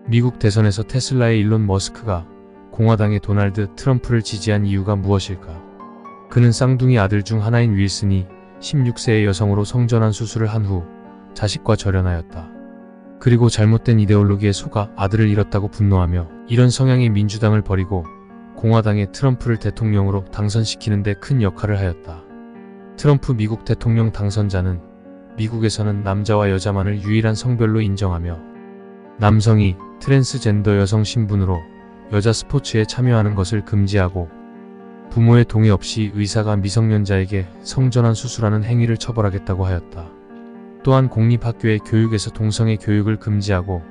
미국 대선에서 테슬라의 일론 머스크가 공화당의 도널드 트럼프를 지지한 이유가 무엇일까? 그는 쌍둥이 아들 중 하나인 윌슨이 16세의 여성으로 성전환 수술을 한 후 자식과 절연하였다. 그리고 잘못된 이데올로기에 속아 아들을 잃었다고 분노하며 이런 성향의 민주당을 버리고 공화당의 트럼프를 대통령으로 당선시키는 데 큰 역할을 하였다. 트럼프 미국 대통령 당선자는 미국에서는 남자와 여자만을 유일한 성별로 인정하며 남성이 트랜스젠더 여성 신분으로 여자 스포츠에 참여하는 것을 금지하고 부모의 동의 없이 의사가 미성년자에게 성전환 수술하는 행위를 처벌하겠다고 하였다. 또한 공립학교의 교육에서 동성애 교육을 금지하고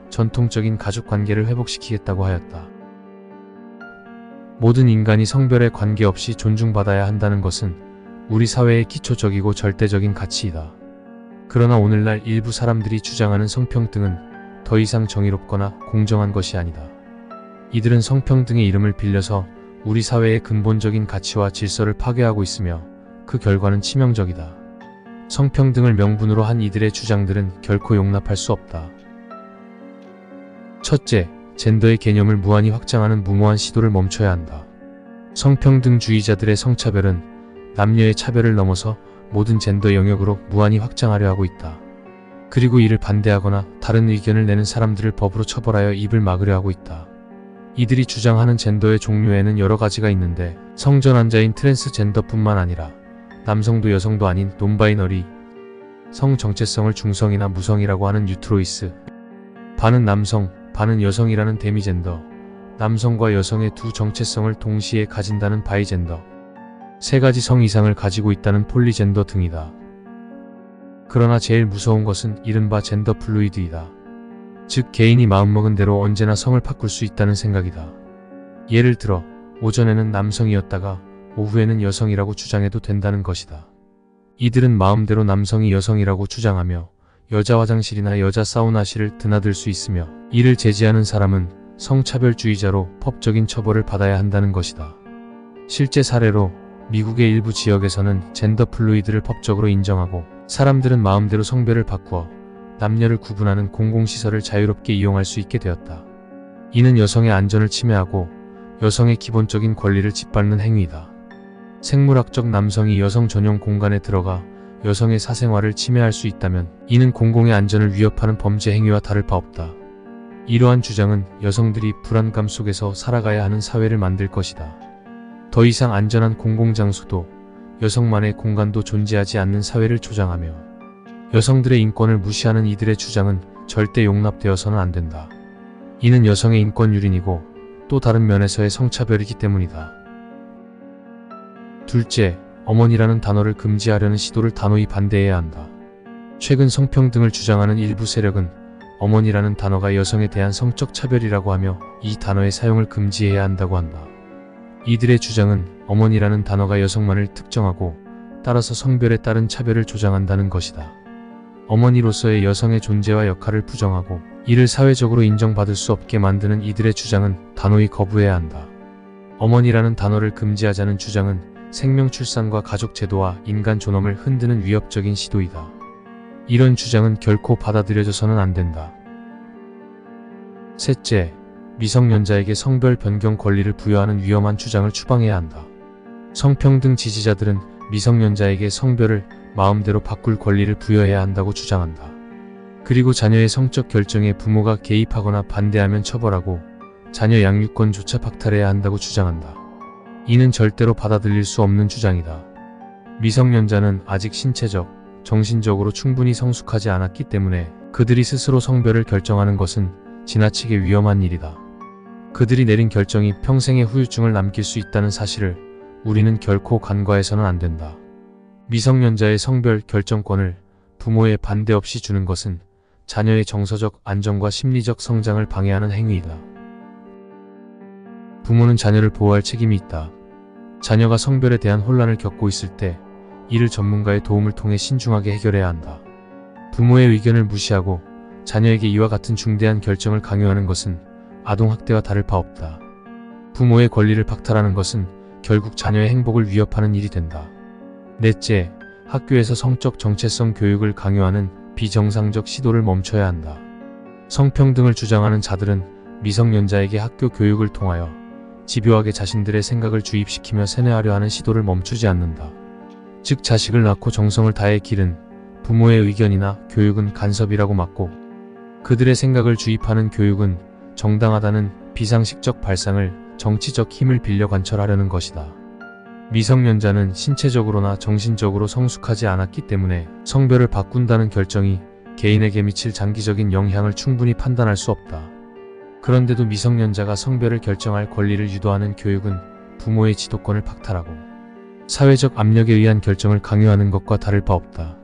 전통적인 가족관계를 회복시키겠다고 하였다. 모든 인간이 성별에 관계없이 존중받아야 한다는 것은 우리 사회의 기초적이고 절대적인 가치이다. 그러나 오늘날 일부 사람들이 주장하는 성평등은 더 이상 정의롭거나 공정한 것이 아니다. 이들은 성평등의 이름을 빌려서 우리 사회의 근본적인 가치와 질서를 파괴하고 있으며 그 결과는 치명적이다. 성평등을 명분으로 한 이들의 주장들은 결코 용납할 수 없다. 첫째, 젠더의 개념을 무한히 확장하는 무모한 시도를 멈춰야 한다. 성평등주의자들의 성차별은 남녀의 차별을 넘어서 모든 젠더 영역으로 무한히 확장하려 하고 있다. 그리고 이를 반대하거나 다른 의견을 내는 사람들을 법으로 처벌하여 입을 막으려 하고 있다. 이들이 주장하는 젠더의 종류에는 여러 가지가 있는데 성전환자인 트랜스젠더뿐만 아니라 남성도 여성도 아닌 논바이너리, 성 정체성을 중성이나 무성이라고 하는 유트로이스, 반은 남성, 반은 여성이라는 데미젠더, 남성과 여성의 두 정체성을 동시에 가진다는 바이젠더, 세 가지 성 이상을 가지고 있다는 폴리젠더 등이다. 그러나 제일 무서운 것은 이른바 젠더 플루이드이다. 즉 개인이 마음먹은 대로 언제나 성을 바꿀 수 있다는 생각이다. 예를 들어 오전에는 남성이었다가 오후에는 여성이라고 주장해도 된다는 것이다. 이들은 마음대로 남성이 여성이라고 주장하며 여자 화장실이나 여자 사우나실을 드나들 수 있으며 이를 제지하는 사람은 성차별주의자로 법적인 처벌을 받아야 한다는 것이다. 실제 사례로 미국의 일부 지역에서는 젠더 플루이드를 법적으로 인정하고 사람들은 마음대로 성별을 바꾸어 남녀를 구분하는 공공시설을 자유롭게 이용할 수 있게 되었다. 이는 여성의 안전을 침해하고 여성의 기본적인 권리를 짓밟는 행위이다. 생물학적 남성이 여성 전용 공간에 들어가 여성의 사생활을 침해할 수 있다면 이는 공공의 안전을 위협하는 범죄 행위와 다를 바 없다. 이러한 주장은 여성들이 불안감 속에서 살아가야 하는 사회를 만들 것이다. 더 이상 안전한 공공장소도 여성만의 공간도 존재하지 않는 사회를 조장하며 여성들의 인권을 무시하는 이들의 주장은 절대 용납되어서는 안 된다. 이는 여성의 인권 유린이고 또 다른 면에서의 성차별이기 때문이다. 둘째, 어머니라는 단어를 금지하려는 시도를 단호히 반대해야 한다. 최근 성평등을 주장하는 일부 세력은 어머니라는 단어가 여성에 대한 성적 차별이라고 하며 이 단어의 사용을 금지해야 한다고 한다. 이들의 주장은 어머니라는 단어가 여성만을 특정하고 따라서 성별에 따른 차별을 조장한다는 것이다. 어머니로서의 여성의 존재와 역할을 부정하고 이를 사회적으로 인정받을 수 없게 만드는 이들의 주장은 단호히 거부해야 한다. 어머니라는 단어를 금지하자는 주장은 생명 출산과 가족 제도와 인간 존엄을 흔드는 위협적인 시도이다. 이런 주장은 결코 받아들여져서는 안 된다. 셋째, 미성년자에게 성별 변경 권리를 부여하는 위험한 주장을 추방해야 한다. 성평등 지지자들은 미성년자에게 성별을 마음대로 바꿀 권리를 부여해야 한다고 주장한다. 그리고 자녀의 성적 결정에 부모가 개입하거나 반대하면 처벌하고 자녀 양육권조차 박탈해야 한다고 주장한다. 이는 절대로 받아들일 수 없는 주장이다. 미성년자는 아직 신체적, 정신적으로 충분히 성숙하지 않았기 때문에 그들이 스스로 성별을 결정하는 것은 지나치게 위험한 일이다. 그들이 내린 결정이 평생의 후유증을 남길 수 있다는 사실을 우리는 결코 간과해서는 안 된다. 미성년자의 성별 결정권을 부모의 반대 없이 주는 것은 자녀의 정서적 안정과 심리적 성장을 방해하는 행위이다. 부모는 자녀를 보호할 책임이 있다. 자녀가 성별에 대한 혼란을 겪고 있을 때 이를 전문가의 도움을 통해 신중하게 해결해야 한다. 부모의 의견을 무시하고 자녀에게 이와 같은 중대한 결정을 강요하는 것은 아동학대와 다를 바 없다. 부모의 권리를 박탈하는 것은 결국 자녀의 행복을 위협하는 일이 된다. 넷째, 학교에서 성적 정체성 교육을 강요하는 비정상적 시도를 멈춰야 한다. 성평등을 주장하는 자들은 미성년자에게 학교 교육을 통하여 집요하게 자신들의 생각을 주입시키며 세뇌하려 하는 시도를 멈추지 않는다. 즉 자식을 낳고 정성을 다해 기른 부모의 의견이나 교육은 간섭이라고 막고 그들의 생각을 주입하는 교육은 정당하다는 비상식적 발상을 정치적 힘을 빌려 관철하려는 것이다. 미성년자는 신체적으로나 정신적으로 성숙하지 않았기 때문에 성별을 바꾼다는 결정이 개인에게 미칠 장기적인 영향을 충분히 판단할 수 없다. 그런데도 미성년자가 성별을 결정할 권리를 유도하는 교육은 부모의 지도권을 박탈하고 사회적 압력에 의한 결정을 강요하는 것과 다를 바 없다.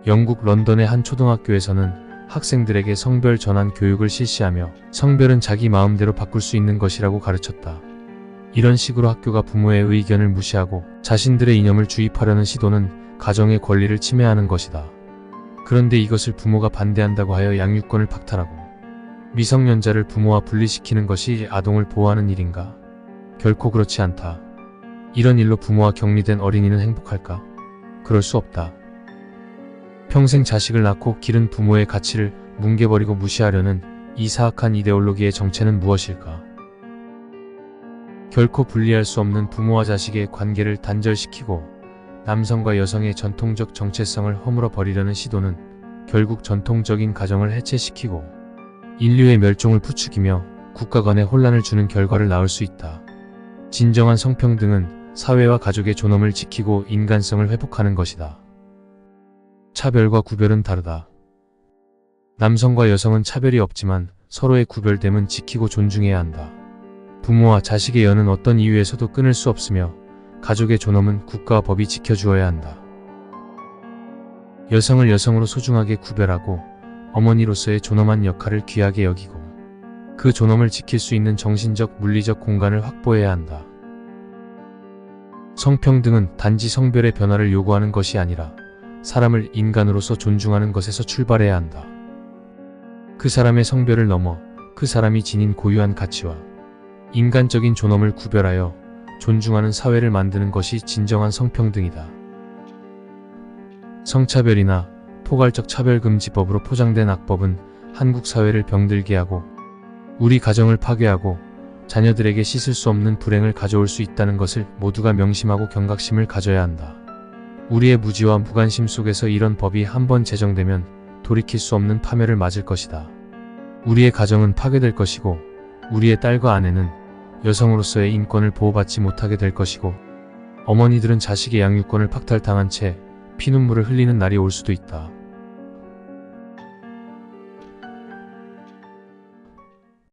영국 런던의 한 초등학교에서는 학생들에게 성별 전환 교육을 실시하며 성별은 자기 마음대로 바꿀 수 있는 것이라고 가르쳤다. 이런 식으로 학교가 부모의 의견을 무시하고 자신들의 이념을 주입하려는 시도는 가정의 권리를 침해하는 것이다. 그런데 이것을 부모가 반대한다고 하여 양육권을 박탈하고 미성년자를 부모와 분리시키는 것이 아동을 보호하는 일인가? 결코 그렇지 않다. 이런 일로 부모와 격리된 어린이는 행복할까? 그럴 수 없다. 평생 자식을 낳고 기른 부모의 가치를 뭉개버리고 무시하려는 이 사악한 이데올로기의 정체는 무엇일까? 결코 분리할 수 없는 부모와 자식의 관계를 단절시키고 남성과 여성의 전통적 정체성을 허물어 버리려는 시도는 결국 전통적인 가정을 해체시키고 인류의 멸종을 부추기며 국가 간에 혼란을 주는 결과를 낳을 수 있다. 진정한 성평등은 사회와 가족의 존엄을 지키고 인간성을 회복하는 것이다. 차별과 구별은 다르다. 남성과 여성은 차별이 없지만 서로의 구별됨은 지키고 존중해야 한다. 부모와 자식의 연은 어떤 이유에서도 끊을 수 없으며 가족의 존엄은 국가와 법이 지켜주어야 한다. 여성을 여성으로 소중하게 구별하고 어머니로서의 존엄한 역할을 귀하게 여기고 그 존엄을 지킬 수 있는 정신적, 물리적 공간을 확보해야 한다. 성평등은 단지 성별의 변화를 요구하는 것이 아니라 사람을 인간으로서 존중하는 것에서 출발해야 한다. 그 사람의 성별을 넘어 그 사람이 지닌 고유한 가치와 인간적인 존엄을 구별하여 존중하는 사회를 만드는 것이 진정한 성평등이다. 성차별이나 포괄적 차별금지법으로 포장된 악법은 한국 사회를 병들게 하고 우리 가정을 파괴하고 자녀들에게 씻을 수 없는 불행을 가져올 수 있다는 것을 모두가 명심하고 경각심을 가져야 한다. 우리의 무지와 무관심 속에서 이런 법이 한번 제정되면 돌이킬 수 없는 파멸을 맞을 것이다. 우리의 가정은 파괴될 것이고 우리의 딸과 아내는 여성으로서의 인권을 보호받지 못하게 될 것이고 어머니들은 자식의 양육권을 박탈당한 채 피눈물을 흘리는 날이 올 수도 있다.